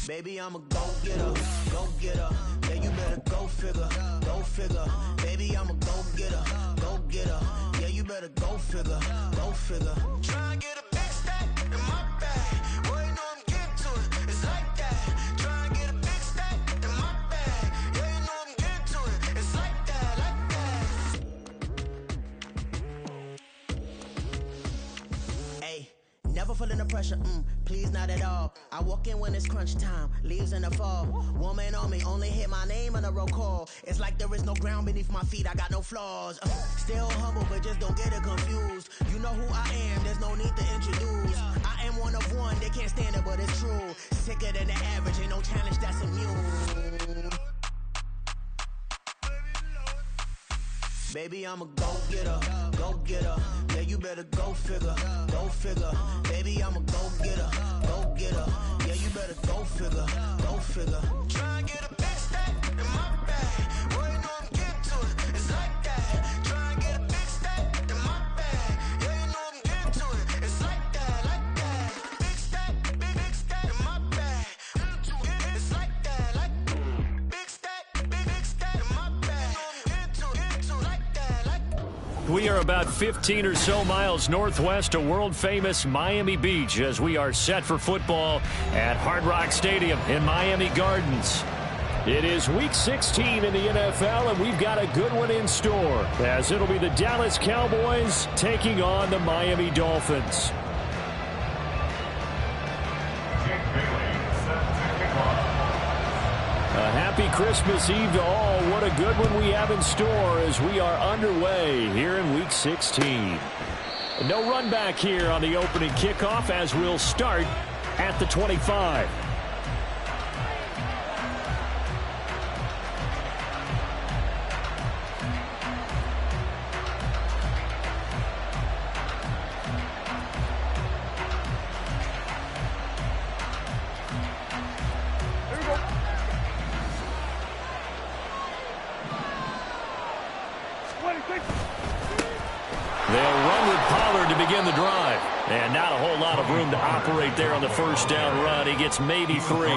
Baby, I'm a go-getter, go-getter. Yeah, you better go figure, go figure. Baby, I'm a go-getter, go-getter. Yeah, you better go figure, go figure. Try and get a big stack in my bag. Boy, you know I'm getting to it. It's like that. Try and get a big stack in my bag. Yeah, you know I'm getting to it. It's like that, like that. Hey. Never feeling the pressure, please not at all. I walk in when it's crunch time, leaves in the fall. Woman on me, only hit my name on a roll call. It's like there is no ground beneath my feet, I got no flaws. Still humble, but just don't get it confused. You know who I am, there's no need to introduce. I am one of one, they can't stand it, but it's true. Sicker than the average, ain't no challenge that's immune. Baby, I'm a go-getter, go-getter. Yeah, you better go figure, go figure. Baby, I'm a go-getter, go-getter. Yeah, you better go figure, go figure. Try and get a big stack in my bag. Boy, you know I'm getting to it. It's like that. Try and get a big stack in my bag. Yeah, you know I'm getting to it. It's like that, like that. Big stack, big stack in my bag. It's like that, like big stack in my bag. We are about 15 or so miles northwest of world-famous Miami Beach as we are set for football at Hard Rock Stadium in Miami Gardens. It is Week 16 in the NFL, and we've got a good one in store as it'll be the Dallas Cowboys taking on the Miami Dolphins. A happy Christmas Eve to all. What a good one we have in store as we are underway here in Week 16. No run back here on the opening kickoff as we'll start at the 25. They'll run with Pollard to begin the drive. And not a whole lot of room to operate there on the first down run. He gets maybe 3.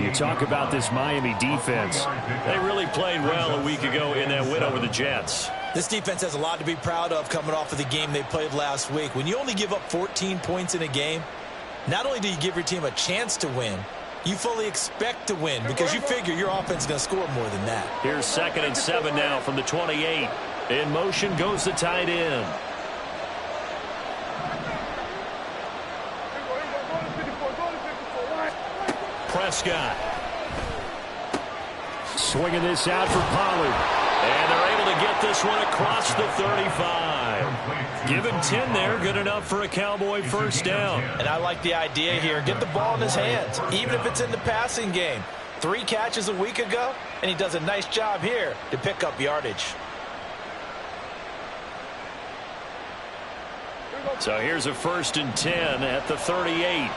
You talk about this Miami defense. They really played well a week ago in that win over the Jets. This defense has a lot to be proud of coming off of the game they played last week. When you only give up 14 points in a game, not only do you give your team a chance to win, you fully expect to win because you figure your offense is going to score more than that. Here's 2nd and 7 now from the 28. In motion goes the tight end. Prescott. Swinging this out for Pollard. And they're able to get this one across the 35. Give him 10 there. Good enough for a Cowboy first down. And I like the idea here. Get the ball in his hands, even if it's in the passing game. 3 catches a week ago, and he does a nice job here to pick up yardage. So here's a 1st and 10 at the 38.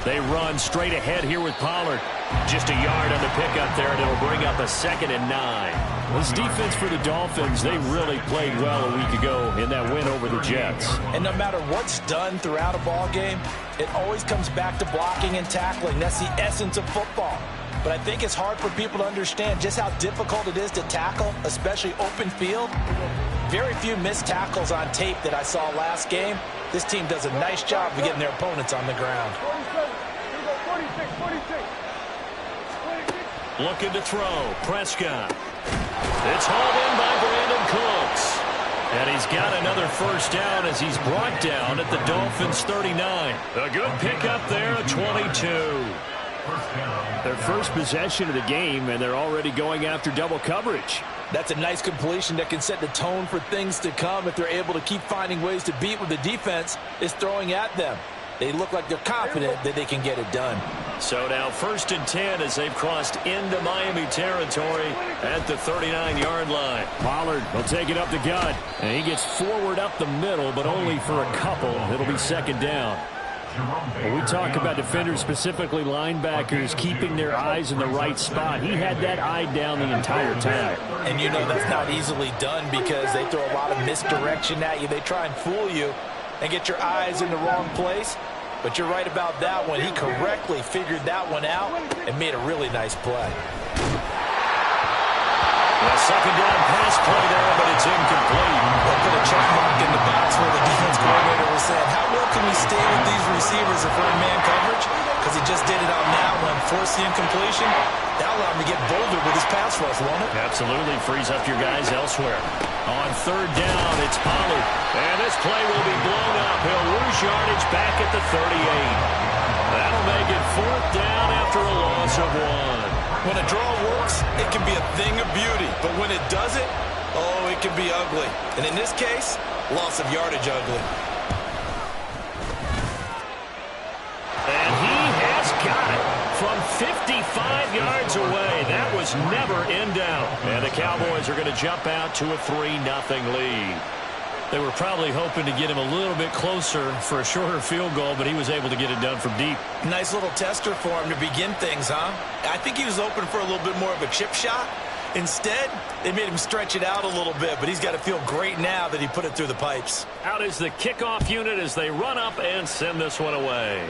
They run straight ahead here with Pollard. Just a yard on the pickup there, and it'll bring up a 2nd and 9. This defense for the Dolphins, they really played well a week ago in that win over the Jets. And no matter what's done throughout a ball game, it always comes back to blocking and tackling. That's the essence of football. But I think it's hard for people to understand just how difficult it is to tackle, especially open field. Very few missed tackles on tape that I saw last game. This team does a nice job of getting their opponents on the ground. Looking to throw. Prescott. It's hauled in by Brandon Cooks. And he's got another first down as he's brought down at the Dolphins' 39. A good pickup there at 22. Their first possession of the game, and they're already going after double coverage. That's a nice completion that can set the tone for things to come if they're able to keep finding ways to beat what the defense is throwing at them. They look like they're confident that they can get it done. So now 1st and 10 as they've crossed into Miami territory at the 39-yard line. Pollard will take it up the gut, and he gets forward up the middle, but only for a couple. It'll be 2nd down. When we talk about defenders, specifically linebackers, keeping their eyes in the right spot, he had that eye down the entire time. And you know that's not easily done because they throw a lot of misdirection at you. They try and fool you and get your eyes in the wrong place. But you're right about that one. He correctly figured that one out and made a really nice play. A second down pass play there, but it's incomplete. They'll put a check mark in the box where the defense coordinator was saying, how well can we stay with these receivers if we're in man coverage? Because he just did it on that one, forced the incompletion. That'll allow him to get bolder with his pass rush, won't it? Absolutely. Frees up your guys elsewhere. On third down, it's Pollard. And this play will be blown up. He'll lose yardage back at the 38. That'll make it fourth down after a loss of 1. When a draw works, it can be a thing of beauty. But when it doesn't, oh, it can be ugly. And in this case, loss of yardage ugly. And he has got it from 55 yards away. That was never in doubt. And the Cowboys are going to jump out to a 3-0 lead. They were probably hoping to get him a little bit closer for a shorter field goal, but he was able to get it done from deep. Nice little tester for him to begin things, huh? I think he was open for a little bit more of a chip shot. Instead, they made him stretch it out a little bit, but he's got to feel great now that he put it through the pipes. Out is the kickoff unit as they run up and send this one away.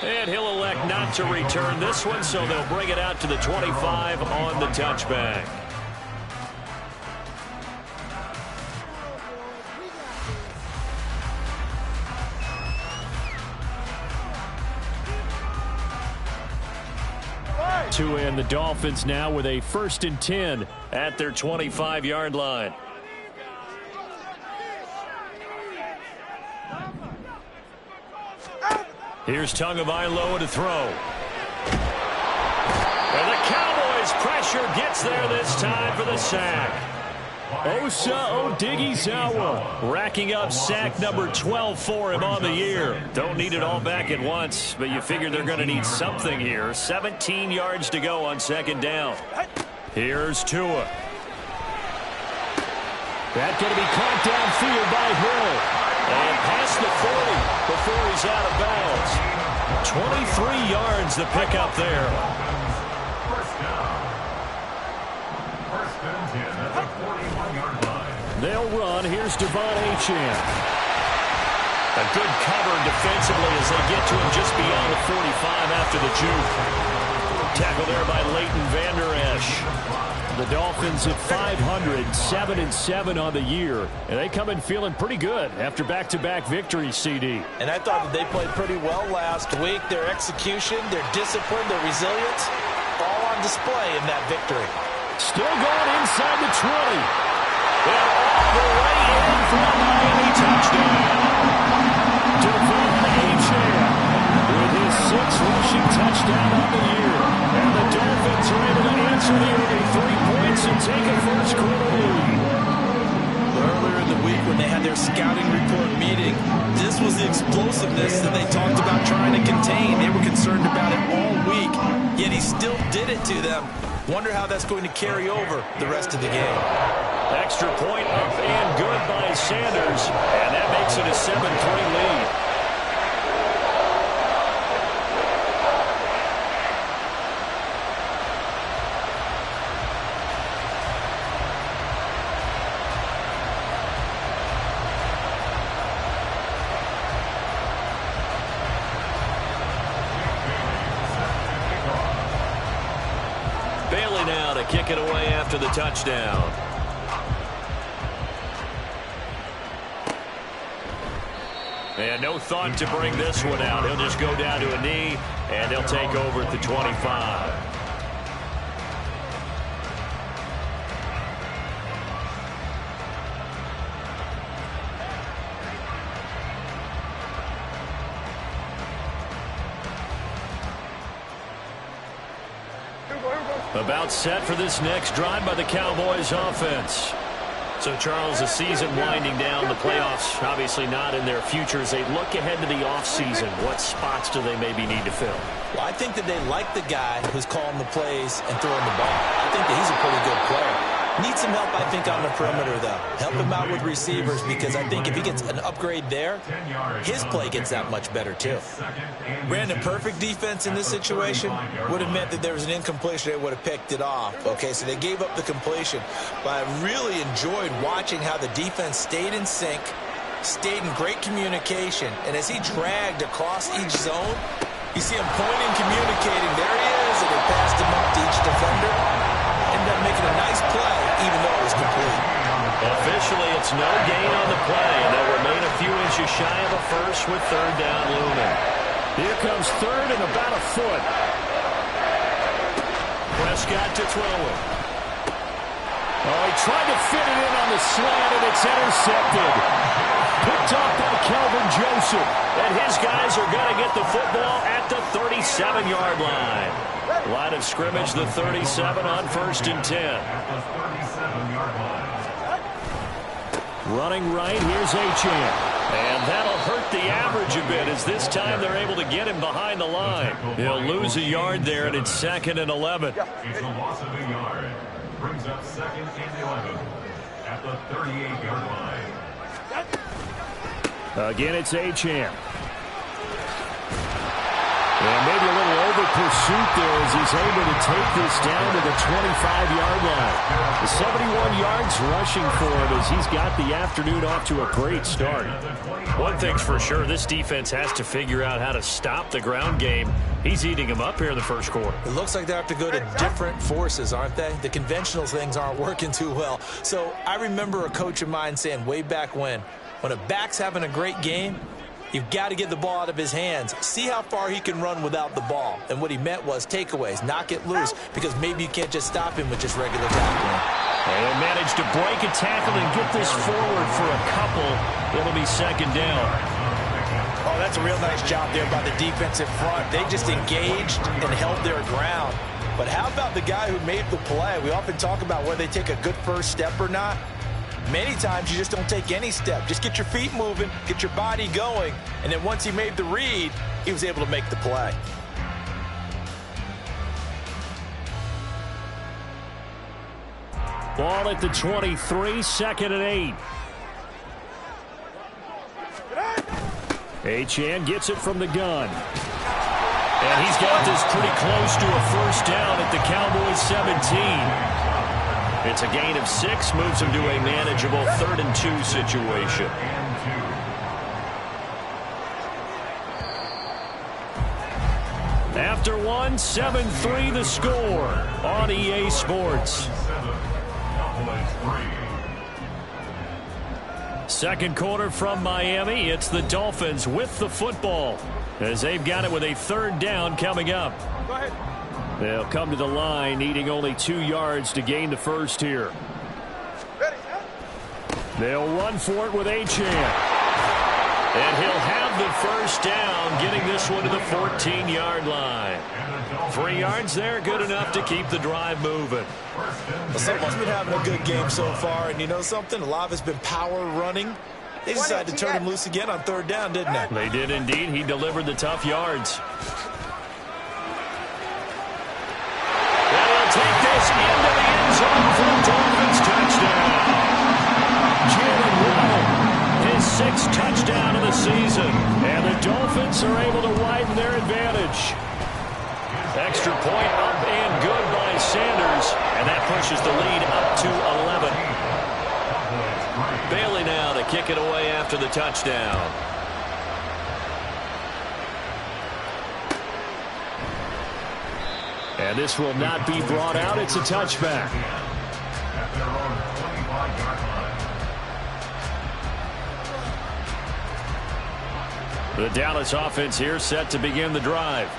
And he'll elect not to return this one, so they'll bring it out to the 25 on the touchback. To end the Dolphins now with a 1st and 10 at their 25-yard line. Here's Tagovailoa to throw. And the Cowboys pressure gets there this time for the sack. Osa Odighizuwa racking up sack number 12 for him on the year. Don't need it all back at once, but you figure they're going to need something here. 17 yards to go on second down. Here's Tua. That's going to be caught downfield by Hill. And past the 40 before he's out of bounds. 23 yards the pickup there. They'll run. Here's Devon Achane. A good cover defensively as they get to him just beyond the 45 after the juke. Tackle there by Leighton Vander Esch. The Dolphins at 500, 7-7 on the year. And they come in feeling pretty good after back-to-back victories, CD. And I thought that they played pretty well last week. Their execution, their discipline, their resilience, all on display in that victory. Still going inside the 20. And all the way in for a Miami touchdown. Devon Achane with his 6th rushing touchdown on the year. And the Dolphins are able to answer the early 3 points and take a first-quarter lead. Earlier in the week when they had their scouting report meeting, this was the explosiveness that they talked about trying to contain. They were concerned about it all week, yet he still did it to them. Wonder how that's going to carry over the rest of the game. Extra point up and good by Sanders, and that makes it a 7-3 lead. Bailey now to kick it away after the touchdown. And no thought to bring this one out. He'll just go down to a knee, and he'll take over at the 25. About set for this next drive by the Cowboys offense. So, Charles, the season winding down, the playoffs obviously not in their future. As they look ahead to the offseason, what spots do they maybe need to fill? Well, I think that they like the guy who's calling the plays and throwing the ball. I think that he's a pretty good player. Needs some help, I think, on the perimeter, though. Help him out with receivers, because I think if he gets an upgrade there, his play gets that much better, too. Brandon, perfect defense in this situation would have meant that there was an incompletion. They would have picked it off. Okay, so they gave up the completion. But I really enjoyed watching how the defense stayed in sync, stayed in great communication, and as he dragged across each zone, you see him pointing, communicating. There he is, and they passed him up to each defender. Ended up making a nice play, even though it was complete. Officially, it's no gain on the play, and they'll remain a few inches shy of a first with third down looming. Here comes third and about a foot. Prescott to throw it. Oh, he tried to fit it in on the slant, and it's intercepted. Picked off by Calvin Joseph. And his guys are going to get the football at the 37-yard line. Line of scrimmage, the 37 on 1st and 10. Running right, here's Achane. And that'll hurt the average a bit, as this time they're able to get him behind the line. He'll lose a yard there, and it's 2nd and 11. It's a loss of a yard. Brings up 2nd and 11 at the 38-yard line. Again, it's Achane. And maybe a little over-pursuit there as he's able to take this down to the 25-yard line. The 71 yards rushing for him as he's got the afternoon off to a great start. One thing's for sure, this defense has to figure out how to stop the ground game. He's eating them up here in the first quarter. It looks like they have to go to different forces, aren't they? The conventional things aren't working too well. So I remember a coach of mine saying way back when a back's having a great game, you've got to get the ball out of his hands. See how far he can run without the ball. And what he meant was takeaways, knock it loose, because maybe you can't just stop him with just regular tackling. And they managed to break a tackle and get this forward for a couple. It'll be 2nd down. Oh, that's a real nice job there by the defensive front. They just engaged and held their ground. But how about the guy who made the play? We often talk about whether they take a good first step or not. Many times you just don't take any step. Just get your feet moving, get your body going, and then once he made the read, he was able to make the play. Ball at the 23, 2nd and 8. Achane gets it from the gun. And he's got this pretty close to a first down at the Cowboys 17. It's a gain of 6, moves him to a manageable 3rd and 2 situation. After one, 7-3 the score on EA Sports. Second quarter from Miami. It's the Dolphins with the football as they've got it with a 3rd down coming up. Go ahead. They'll come to the line, needing only 2 yards to gain the first here. They'll run for it with Achane. And he'll have the first down, getting this one to the 14-yard line. 3 yards there, good enough to keep the drive moving. Well, someone's been having a good game so far, and you know something? A lot of it's been power running. They decided to turn him loose again on 3rd down, didn't they? They did indeed. He delivered the tough yards. Take this into the end zone for the Dolphins touchdown. Jalen Waddle, his 6th touchdown of the season. And the Dolphins are able to widen their advantage. Extra point up and good by Sanders. And that pushes the lead up to 11. Bailey now to kick it away after the touchdown. And this will not be brought out. It's a touchback. The Dallas offense here set to begin the drive.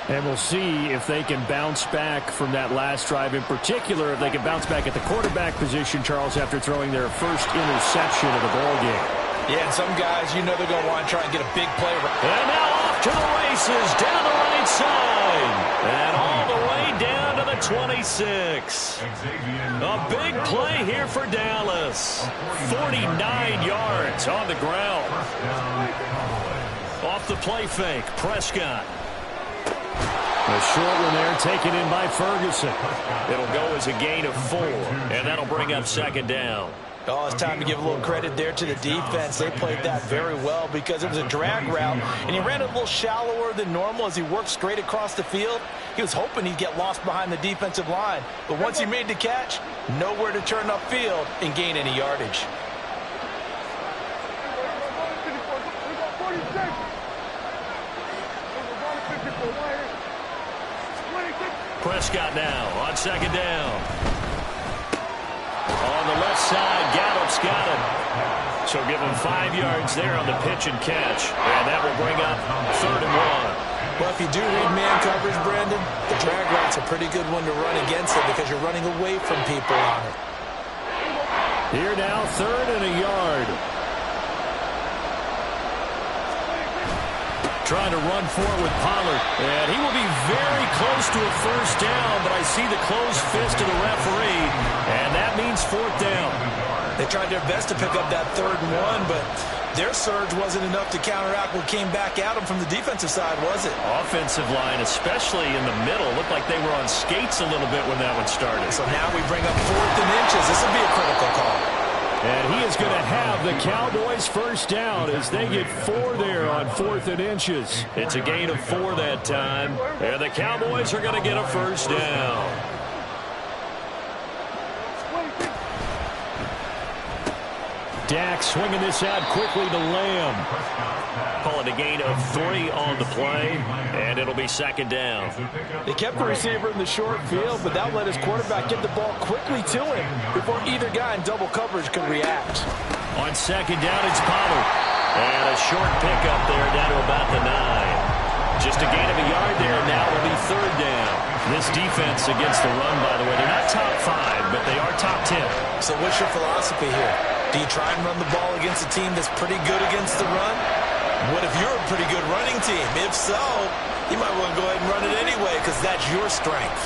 And we'll see if they can bounce back from that last drive. In particular, if they can bounce back at the quarterback position, Charles, after throwing their first interception of the ballgame. Yeah, and some guys, you know they're going to want to try and get a big play. And now off to the races, down the right side. And all the way down to the 26. A big play here for Dallas. 49 yards on the ground. Off the play fake, Prescott. A short one there taken in by Ferguson. It'll go as a gain of 4, and that'll bring up second down. Oh, it's time to give a little credit there to the defense. They played that very well because it was a drag route, and he ran a little shallower than normal as he worked straight across the field. He was hoping he'd get lost behind the defensive line, but once he made the catch, nowhere to turn upfield and gain any yardage. Prescott now on second down. On the left side, Gallup's got it. So give him 5 yards there on the pitch and catch. And that will bring up 3rd and 1. Well, if you do read man coverage, Brandon, the drag route's a pretty good one to run against it because you're running away from people on it. Here now, 3rd and a yard. Trying to run forward with Pollard. And he will be very close to a first down, but I see the closed fist of the referee, and that means 4th down. They tried their best to pick up that 3rd and 1, but their surge wasn't enough to counteract what came back at them from the defensive side, was it? Offensive line, especially in the middle, looked like they were on skates a little bit when that one started. So now we bring up 4th and inches. This will be a critical call. And he is going to have the Cowboys first down as they get 4 there on 4th and inches. It's a gain of 4 that time. And the Cowboys are going to get a first down. Dak swinging this out quickly to Lamb. Call it a gain of 3 on the play, and it'll be second down. They kept the receiver in the short field, but that let his quarterback get the ball quickly to him before either guy in double coverage could react. On second down, it's Pollard. And a short pickup there down to about the 9. Just a gain of a yard there, and now will be 3rd down. This defense against the run, by the way, they're not top 5, but they are top 10. So what's your philosophy here? Do you try and run the ball against a team that's pretty good against the run? What if you're a pretty good running team? If so, you might want to go ahead and run it anyway because that's your strength.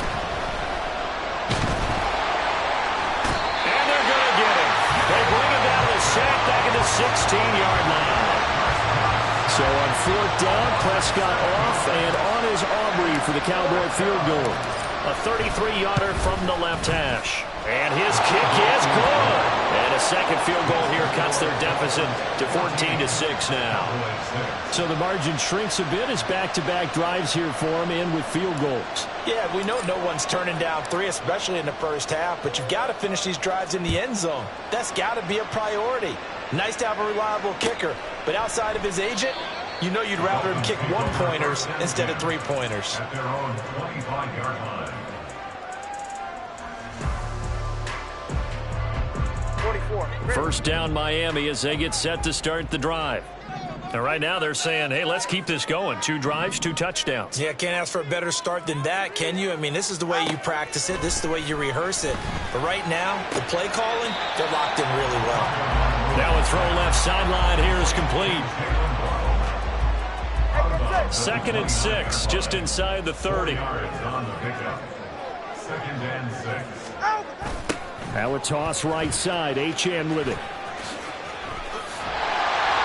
And they're going to get him. They bring him down to the sack back at the 16-yard line. So on 4th down, Prescott off, and on is Aubrey for the Cowboy field goal. A 33-yarder from the left hash. And his kick is good. And a second field goal here cuts their deficit to 14-6 now. So the margin shrinks a bit as back-to-back drives here for him, in with field goals. Yeah, we know no one's turning down 3, especially in the first half, but you've got to finish these drives in the end zone. That's got to be a priority. Nice to have a reliable kicker, but outside of his agent, you know you'd rather him kick 1-pointers instead of 3-pointers. At their own 25-yard line. 44. First down, Miami, as they get set to start the drive. And right now they're saying, hey, let's keep this going. 2 drives, 2 touchdowns. Yeah, can't ask for a better start than that, can you? I mean, this is the way you practice it. This is the way you rehearse it. But right now, the play calling, they're locked in really well. Now a throw left sideline here is complete. 2nd and 6, just inside the 30. 2nd and 6. Now a toss right side, Achane with it.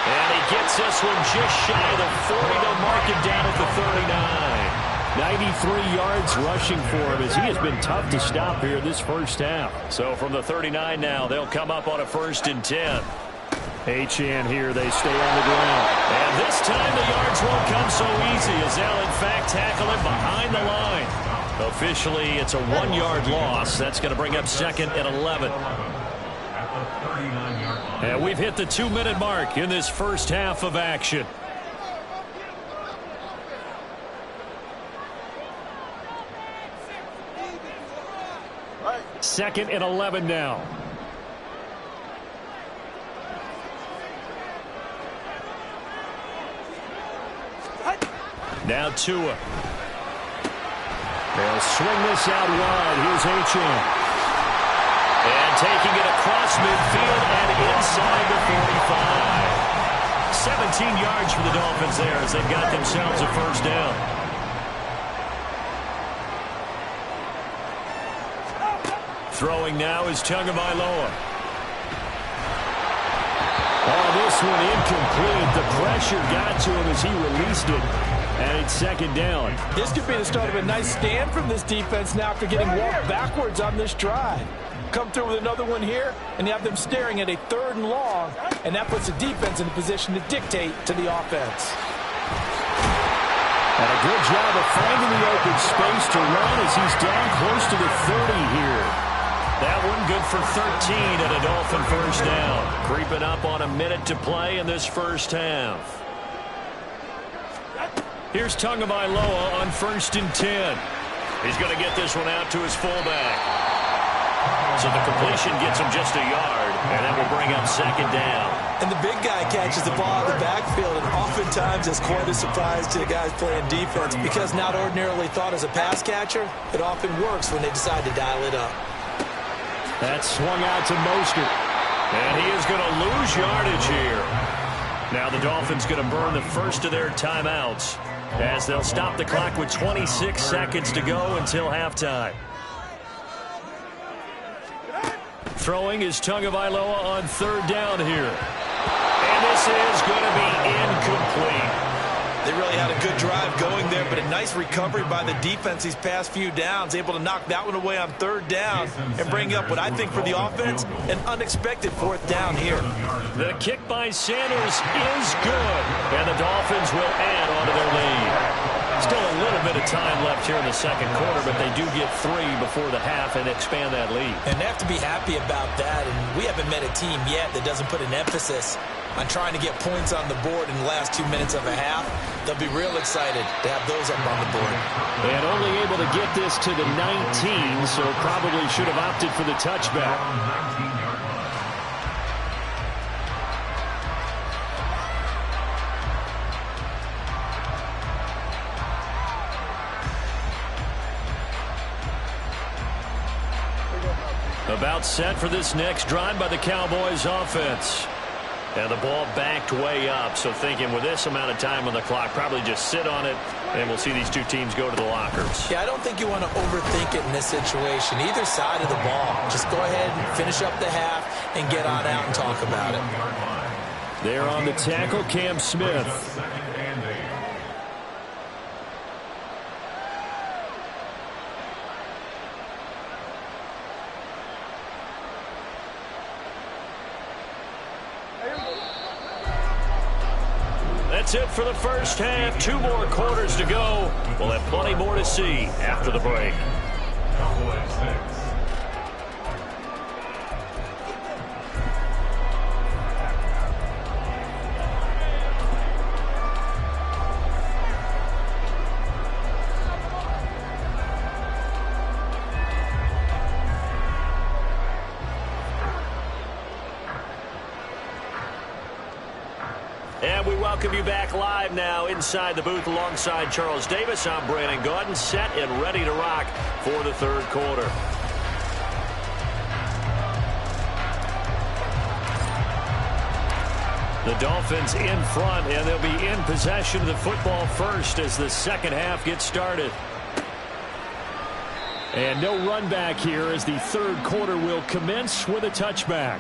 And he gets this one just shy of the 40. They'll mark him down at the 39. 93 yards rushing for him as he has been tough to stop here this first half. So from the 39 now, they'll come up on a 1st and 10. Achane here, they stay on the ground. And this time the yards won't come so easy as they'll in fact tackle him behind the line. Officially, it's a 1-yard loss. That's going to bring up 2nd and 11. And we've hit the 2-minute mark in this first half of action. Second and 11 now. Now Tua. They'll swing this out wide. Here's Achane. And taking it across midfield and inside the 45. 17 yards for the Dolphins there as they've got themselves a first down. Throwing now is Tagovailoa. Oh, this one incomplete. The pressure got to him as he released it. And it's second down. This could be the start of a nice stand from this defense now after getting walked backwards on this drive. Come through with another one here, and you have them staring at a 3rd and long, and that puts the defense in a position to dictate to the offense. And a good job of finding the open space to run as he's down close to the 30 here. That one good for 13 and a Dolphin first down. Creeping up on a minute to play in this first half. Here's Tagovailoa on 1st and 10. He's going to get this one out to his fullback. So the completion gets him just a yard, and that will bring up second down. And the big guy catches the ball in the backfield, and oftentimes it's quite a surprise to the guys playing defense because not ordinarily thought as a pass catcher, it often works when they decide to dial it up. That swung out to Mostert, and he is going to lose yardage here. Now the Dolphins going to burn the first of their timeouts as they'll stop the clock with 26 seconds to go until halftime. Throwing is Tagovailoa on 3rd down here. And this is going to be incomplete. They really had a good drive going there, but a nice recovery by the defense these past few downs, able to knock that one away on 3rd down and bring up what I think for the offense, an unexpected 4th down here. The kick by Sanders is good, and the Dolphins will add on to their lead. Still a little bit of time left here in the second quarter, but they do get 3 before the half and expand that lead. And they have to be happy about that, and we haven't met a team yet that doesn't put an emphasis on trying to get points on the board in the last 2 minutes of a half. They'll be real excited to have those up on the board. And only able to get this to the 19, so probably should have opted for the touchback. About set for this next drive by the Cowboys offense. And the ball backed way up, so thinking with this amount of time on the clock, probably just sit on it, and we'll see these two teams go to the lockers. Yeah, I don't think you want to overthink it in this situation. Either side of the ball. Just go ahead and finish up the half and get on out and talk about it. There on the tackle, Cam Smith. That's it for the first half. 2 more quarters to go. We'll have plenty more to see after the break. And we welcome you back live now inside the booth alongside Charles Davis. I'm Brandon Gaudin, set and ready to rock for the 3rd quarter. The Dolphins in front, and they'll be in possession of the football first as the second half gets started. And no run back here as the 3rd quarter will commence with a touchback.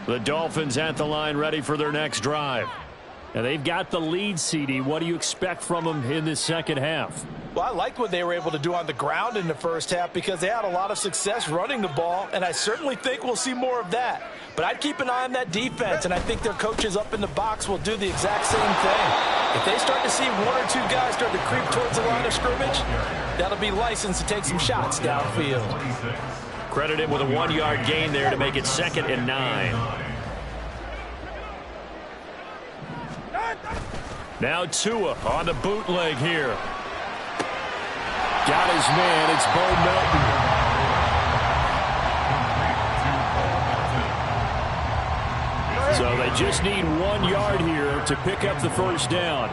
The Dolphins at the line ready for their next drive. And they've got the lead, CD. What do you expect from them in this second half? Well, I liked what they were able to do on the ground in the first half because they had a lot of success running the ball, and I certainly think we'll see more of that. But I'd keep an eye on that defense, and I think their coaches up in the box will do the exact same thing. If they start to see 1 or 2 guys start to creep towards the line of scrimmage, that'll be licensed to take some shots downfield. Credited with a 1-yard gain there to make it 2nd and 9. Now Tua on the bootleg here. Got his man. It's Bo Melton. So they just need 1 yard here to pick up the first down.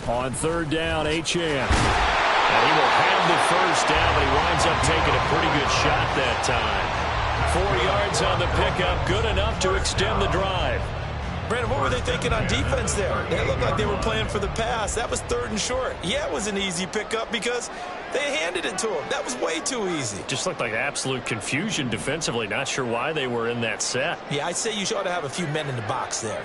On 3rd down, Achane. And he will have the first down, but he winds up taking a pretty good shot that time. 4 yards on the pickup, good enough to extend the drive. Brandon, what were they thinking on defense there? They looked like they were playing for the pass. That was 3rd and short. Yeah, it was an easy pickup because they handed it to him. That was way too easy. Just looked like absolute confusion defensively. Not sure why they were in that set. Yeah, I'd say you ought to have a few men in the box there.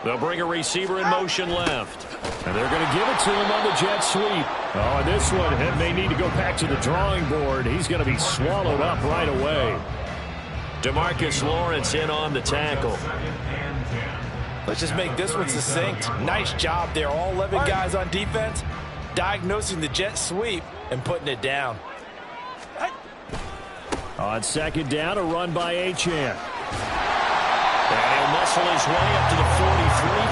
They'll bring a receiver in motion left. And they're going to give it to him on the jet sweep. Oh, and this one may need to go back to the drawing board. He's going to be swallowed up right away. DeMarcus Lawrence in on the tackle. Let's just make this one succinct. Nice job there. All 11 guys on defense diagnosing the jet sweep and putting it down. On 2nd down, a run by Achane. And he'll muscle his way up to the 43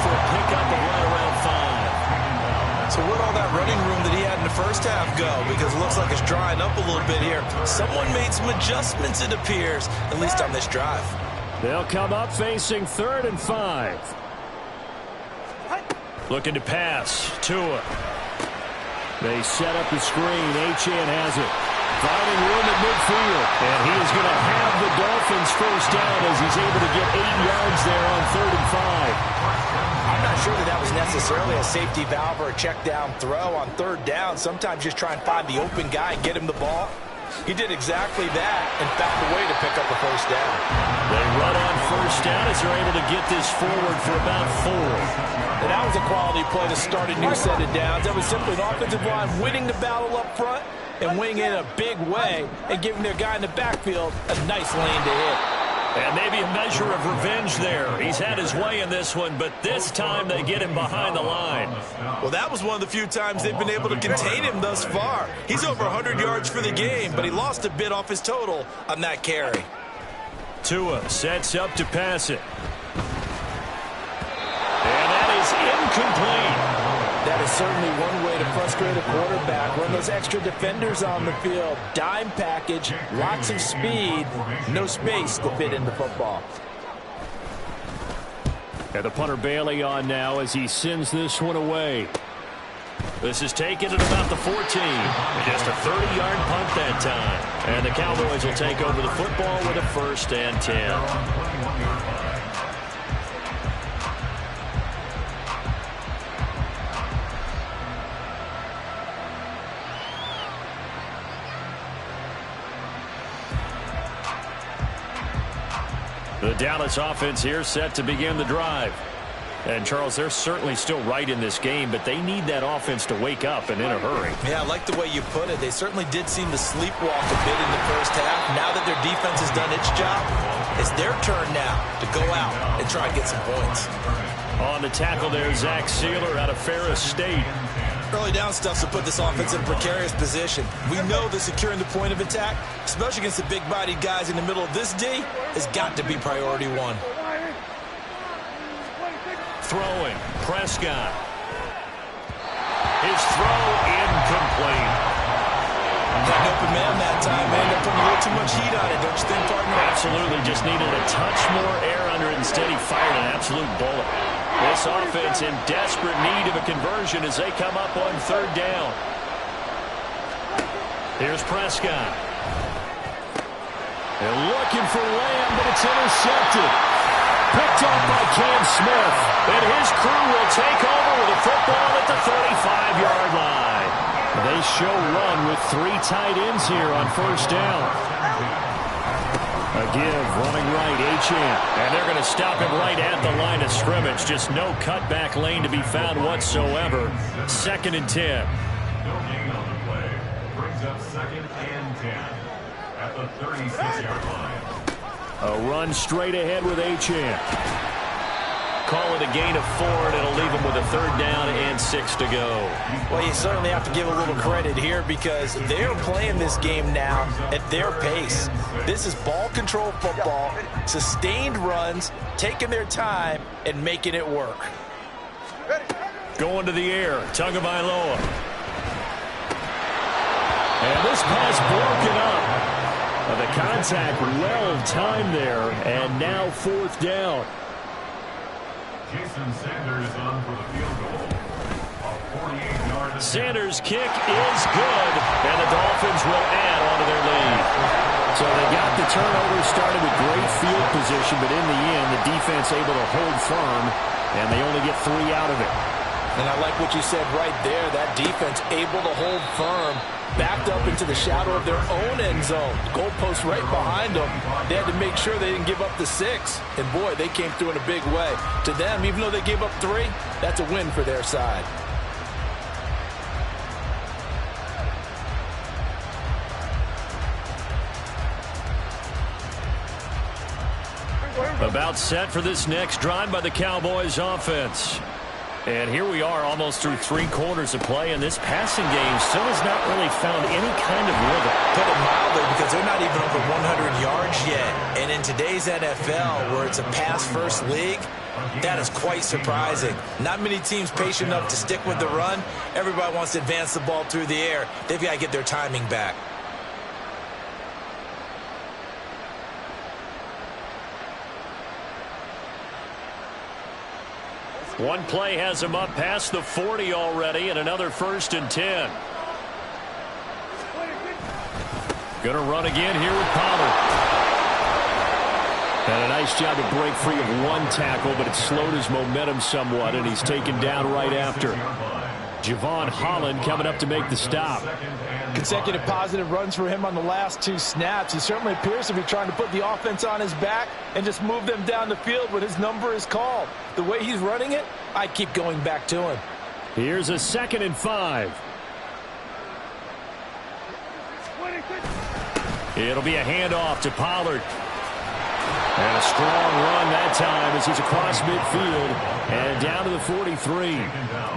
for a pickup of right around 5. So where'd all that running room that he had in the first half go? Because it looks like it's drying up a little bit here. Someone made some adjustments, it appears, at least on this drive. They'll come up facing 3rd and 5. Looking to pass. Tua. They set up the screen. Achane has it. Finding room at midfield. And he is going to have the Dolphins first down as he's able to get 8 yards there on 3rd and 5. I'm not sure that was necessarily a safety valve or a check down throw on 3rd down. Sometimes just try and find the open guy and get him the ball. He did exactly that and found a way to pick up a first down. They run on first down as they're able to get this forward for about 4. And that was a quality play to start a new set of downs. That was simply an offensive line winning the battle up front and winning it in a big way and giving their guy in the backfield a nice lane to hit. And maybe a measure of revenge there. He's had his way in this one, but this time they get him behind the line. Well, that was one of the few times they've been able to contain him thus far. He's over 100 yards for the game, but he lost a bit off his total on that carry. Tua sets up to pass it. And that is incomplete. That is certainly one way to frustrate a quarterback. Run those extra defenders on the field. Dime package, lots of speed, no space to fit into football. And the punter Bailey on now as he sends this one away. This is taken at about the 14. Just a 30-yard punt that time. And the Cowboys will take over the football with a 1st and 10. The Dallas offense here set to begin the drive. And, Charles, they're certainly still right in this game, but they need that offense to wake up and in a hurry. Yeah, I like the way you put it. They certainly did seem to sleepwalk a bit in the first half. Now that their defense has done its job, it's their turn now to go out and try and get some points. On the tackle there, Zach Sealer out of Ferris State. Early down stuff to put this offense in a precarious position. We know that securing the point of attack, especially against the big-bodied guys in the middle of this D, has got to be priority 1. Throwing, Prescott. His throw incomplete. Got an open man that time, man. They're putting a little too much heat on it, don't you think, partner? Absolutely, just needed a touch more air under it. Instead, he fired an absolute bullet. This offense in desperate need of a conversion as they come up on 3rd down. Here's Prescott. They're looking for Lamb, but it's intercepted. Picked up by Cam Smith. And his crew will take over with a football at the 35-yard line. They show run with 3 tight ends here on 1st down. A give, running right, Achane. And they're going to stop him right at the line of scrimmage. Just no cutback lane to be found whatsoever. 2nd and 10. No gain on the play. Brings up 2nd and 10 at the 36-yard line. A run straight ahead with Achane. Call it a gain of 4, and it'll leave him with a 3rd down and 6 to go. Well, you certainly have to give a little credit here because they're playing this game now at their pace. This is ball control football, sustained runs, taking their time, and making it work. Going to the air, Tagovailoa. And this pass broken up. The contact well timed there, and now 4th down. Jason Sanders on for the field goal. A 48-yard Sanders' kick is good, and the Dolphins will add on to their lead. So they got the turnover, started with great field position, but in the end, the defense able to hold firm, and they only get 3 out of it. And I like what you said right there. That defense able to hold firm, backed up into the shadow of their own end zone. Goalpost right behind them. They had to make sure they didn't give up the 6. And, boy, they came through in a big way. To them, even though they gave up 3, that's a win for their side. About set for this next drive by the Cowboys offense. And here we are almost through 3 quarters of play, and this passing game still has not really found any kind of rhythm. Put it mildly, because they're not even over 100 yards yet. And in today's NFL, where it's a pass-first league, that is quite surprising. Not many teams patient enough to stick with the run. Everybody wants to advance the ball through the air. They've got to get their timing back. One play has him up past the 40 already, and another 1st and 10. Going to run again here with Pollard. And a nice job to break free of 1 tackle, but it slowed his momentum somewhat, and he's taken down right after. Javon Holland coming up to make the stop. Consecutive positive runs for him on the last 2 snaps. He certainly appears to be trying to put the offense on his back and just move them down the field when his number is called. The way he's running it, I keep going back to him. Here's a 2nd and 5. It'll be a handoff to Pollard. And a strong run that time as he's across midfield and down to the 43.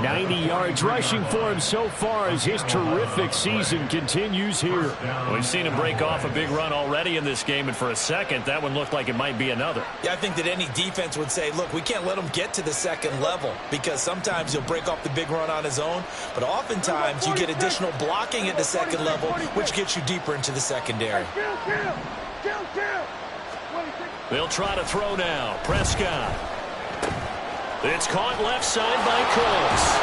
90 yards rushing for him so far as his terrific season continues here. We've seen him break off a big run already in this game, and for a second, that one looked like it might be another. Yeah, I think that any defense would say, look, we can't let him get to the 2nd level, because sometimes he'll break off the big run on his own, but oftentimes you get additional blocking at the 2nd level, which gets you deeper into the secondary. They'll try to throw now. Prescott. It's caught left side by Cooks.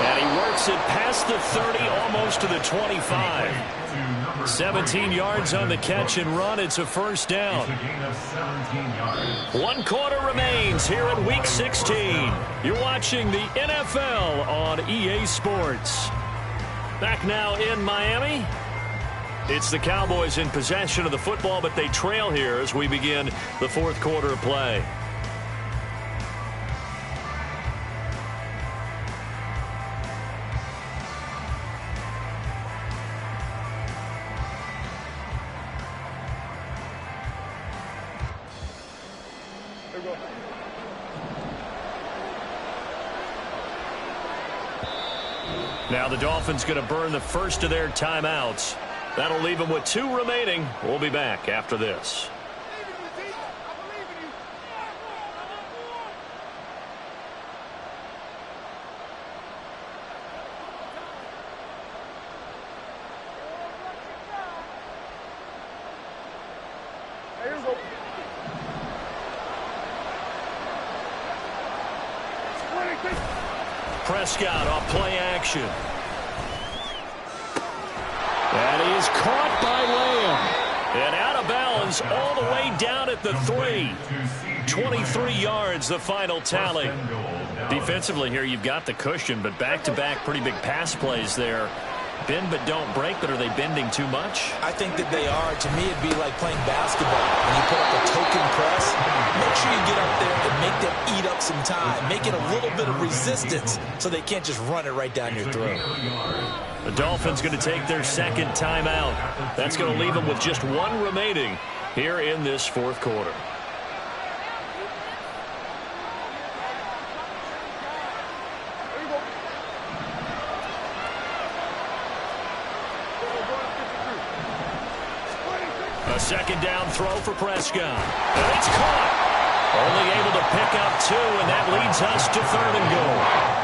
And he works it past the 30, almost to the 25. 17 yards on the catch and run. It's a 1st down. 1 quarter remains here in Week 16. You're watching the NFL on EA Sports. Back now in Miami. It's the Cowboys in possession of the football, but they trail here as we begin the 4th quarter of play. Now the Dolphins going to burn the first of their timeouts. That'll leave them with 2 remaining. We'll be back after this. Prescott off play action. And he is caught by Lamb. And out of bounds all the way down at the 3. 23 yards, the final tally. Defensively here, you've got the cushion, but back-to-back pretty big pass plays there. Bend but don't break, but are they bending too much? I think that they are. To me, it'd be like playing basketball. When you put up a token press, make sure you get up there and make them eat up some time. Make it a little bit of resistance so they can't just run it right down your throat. The Dolphins going to take their 2nd timeout. That's going to leave them with just 1 remaining here in this 4th quarter. A 2nd down throw for Prescott. And it's caught. Only able to pick up 2, and that leads us to 3rd and goal.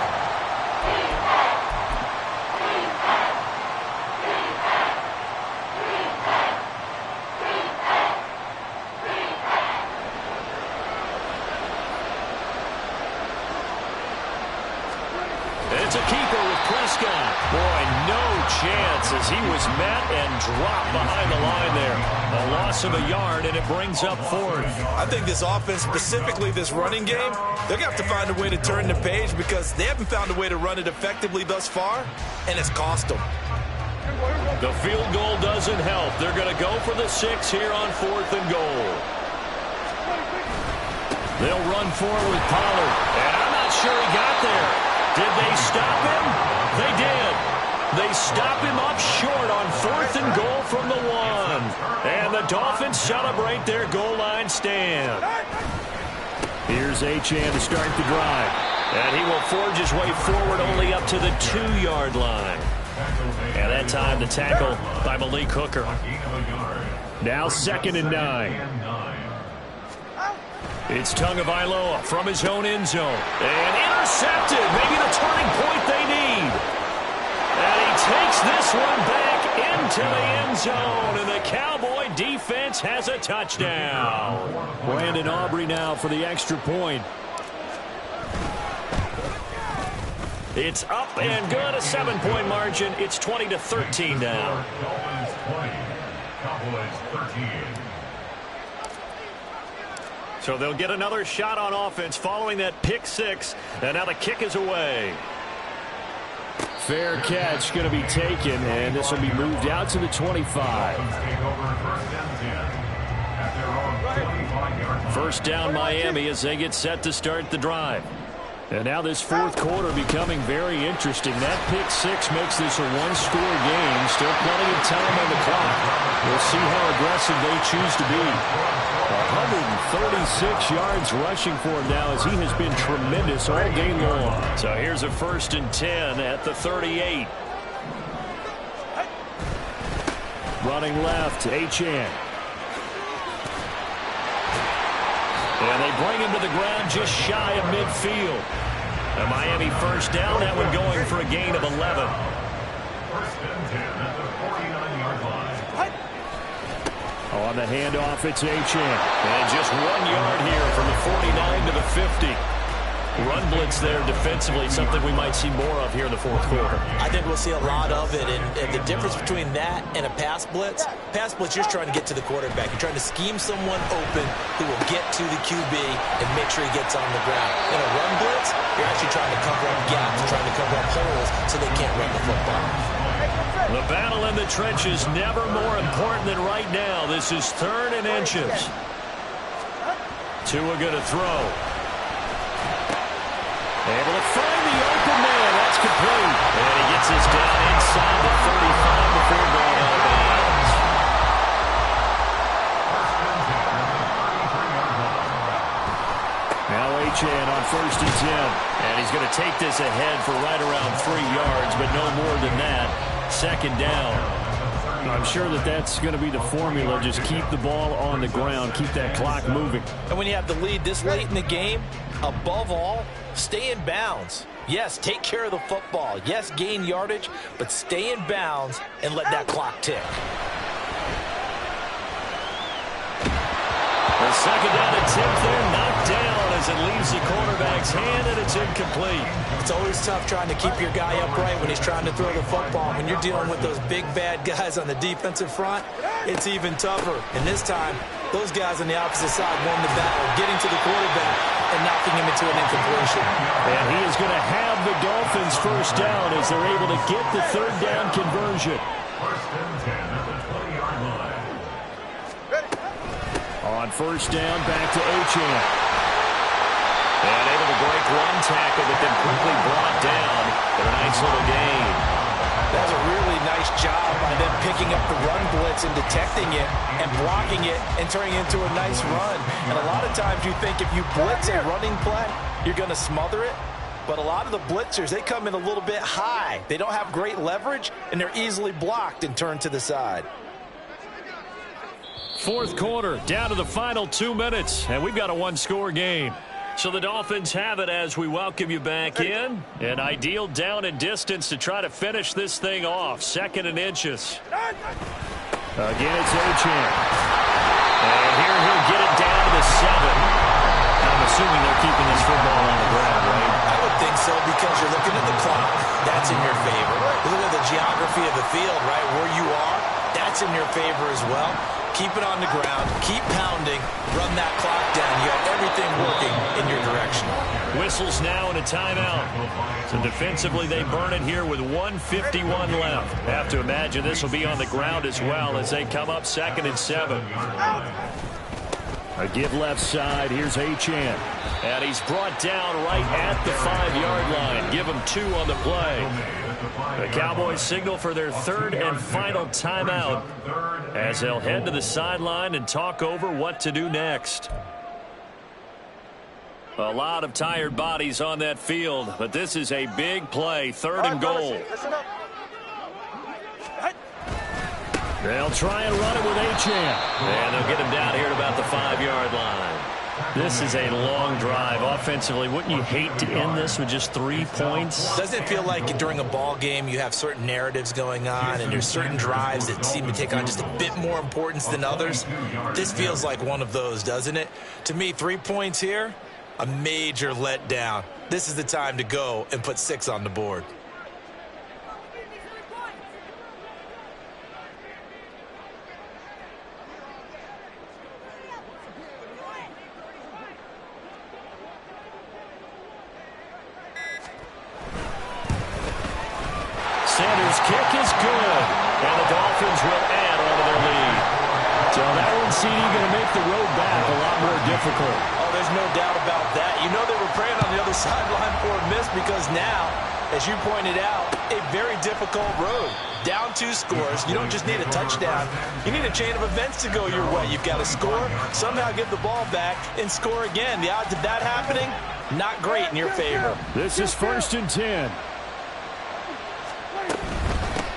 It's a keeper with Prescott. Boy, no chance as he was met and dropped behind the line there. A loss of a yard, and it brings up fourth. I think this offense, specifically this running game, they're going to have to find a way to turn the page because they haven't found a way to run it effectively thus far, and it's cost them. The field goal doesn't help. They're going to go for the 6 here on 4th and goal. They'll run forward with Pollard, and I'm not sure he got there. Did they stop him? They did. They stop him up short on 4th and goal from the 1. And the Dolphins celebrate their goal line stand. Here's Achane to start the drive. And he will forge his way forward only up to the 2-yard line. And that time the tackle by Malik Hooker. Now 2nd and 9. It's Tagovailoa from his own end zone. And intercepted. Maybe the turning point they need. And he takes this one back into the end zone. And the Cowboy defense has a touchdown. Brandon Aubrey now for the extra point. It's up and good. A 7-point margin. It's 20-13 now. Dolphins 20. Cowboys 13. So they'll get another shot on offense following that pick 6. And now the kick is away. Fair catch going to be taken, and this will be moved out to the 25. First down Miami as they get set to start the drive. And now this 4th quarter becoming very interesting. That pick 6 makes this a 1-score game. Still plenty of time on the clock. We'll see how aggressive they choose to be. 136 yards rushing for him now as he has been tremendous all game long. So here's a 1st and 10 at the 38. Running left, Achane. And they bring him to the ground just shy of midfield. A Miami first down, that one going for a gain of 11. 1st and 10 at the 49-yard line. On the handoff, it's Achane. And just 1 yard here from the 49 to the 50. Run blitz there defensively, something we might see more of here in the 4th quarter. I think we'll see a lot of it, and the difference between that and a pass blitz, you're just trying to get to the quarterback. You're trying to scheme someone open who will get to the QB and make sure he gets on the ground. In a run blitz, you're actually trying to cover up gaps, trying to cover up holes so they can't run the football. The battle in the trenches never more important than right now. This is 3rd and inches. Tua going to throw. Able to find the open man. That's complete. And he gets this down inside the 35 before going out of bounds. Now Achane on 1st and 10. And he's going to take this ahead for right around 3 yards, but no more than that. 2nd down. I'm sure that's going to be the formula. Just keep the ball on the ground. Keep that clock moving. And when you have the lead this late in the game, above all, stay in bounds. Yes, take care of the football. Yes, gain yardage, but stay in bounds and let that clock tick. The 2nd down attempt there, knocked down as it leaves the quarterback's hand, and it's incomplete. It's always tough trying to keep your guy upright when he's trying to throw the football. When you're dealing with those big, bad guys on the defensive front, it's even tougher. And this time, those guys on the opposite side won the battle, getting to the quarterback and knocking him into an incompletion. And he is going to have the Dolphins first down as they're able to get the 3rd down conversion. 1st and 10 at the 20-yard line. On 1st down, back to Achane. And able to break one tackle, but then quickly brought down for a nice little gain. That's a really nice job by them picking up the run blitz and detecting it and blocking it and turning it into a nice run. And a lot of times you think if you blitz a running play, you're going to smother it. But a lot of the blitzers, they come in a little bit high. They don't have great leverage, and they're easily blocked and turned to the side. 4th quarter, down to the final 2 minutes, and we've got a 1-score game. So the Dolphins have it as we welcome you back in. An ideal down and distance to try to finish this thing off. 2nd and inches. Again, it's Achane. And here he'll get it down to the 7. I'm assuming they're keeping this football on the ground, right? I would think so because you're looking at the clock. geography of the field, right, where you are, that's in your favor as well. Keep it on the ground, keep pounding, run that clock down. You have everything working in your direction. Whistles now and a timeout. So defensively, they burn it here with 1:51 left. Have to imagine this will be on the ground as well as they come up 2nd and 7. A give left side. Here's Achane. And he's brought down right at the 5-yard line. Give him 2 on the play. The Cowboys signal for their 3rd and final timeout as they'll head to the sideline and talk over what to do next. A lot of tired bodies on that field, but this is a big play, 3rd and goal. They'll try and run it with Achane. And they'll get him down here at about the 5-yard line. This is a long drive. Offensively, wouldn't you hate to end this with just 3 points? Doesn't it feel like during a ball game you have certain narratives going on and there's certain drives that seem to take on just a bit more importance than others? This feels like one of those, doesn't it? To me, 3 points here, a major letdown. This is the time to go and put 6 on the board. Sanders' kick is good, and the Dolphins will add on to their lead. So that one, CD, going to make the road back a lot more difficult. Oh, there's no doubt about that. You know they were praying on the other sideline for a miss because now, as you pointed out, a very difficult road. Down 2 scores. You don't just need a touchdown. You need a chain of events to go your way. You've got to score, somehow get the ball back, and score again. The odds of that happening, not great in your favor. This is 1st and 10.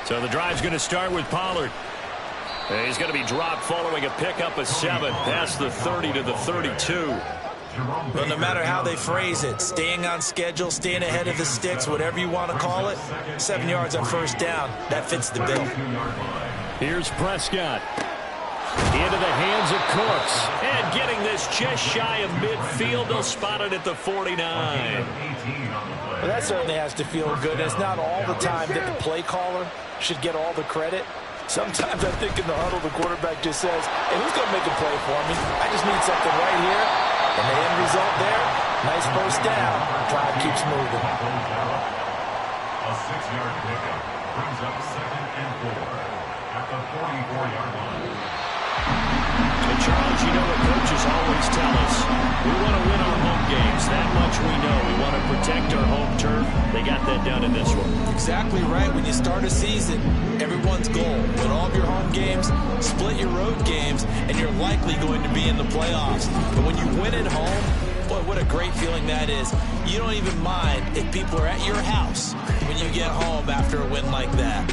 So the drive's going to start with Pollard. And he's going to be dropped following a pickup of 7 past the 30 to the 32. Well, no matter how they phrase it, staying on schedule, staying ahead of the sticks, whatever you want to call it, 7 yards on 1st down, that fits the bill. Here's Prescott. Into the hands of Cooks. And getting this just shy of midfield. They'll spot it at the 49. Well, that certainly has to feel good. It's not all the time that the play caller should get all the credit. Sometimes I think in the huddle, the quarterback just says, hey, who's going to make a play for me? I just need something right here. And the end result there, nice 1st down. Drive keeps moving. A 6-yard pickup brings up 2nd and 4 at the 44-yard line. And Charles, you know what coaches always tell us. We want to win our home games. That much we know. We want to protect our home turf. They got that done in this one. Exactly right. When you start a season, everyone's goal, win all of your home games, split your road games, and you're likely going to be in the playoffs. But when you win at home, boy, what a great feeling that is. You don't even mind if people are at your house when you get home after a win like that.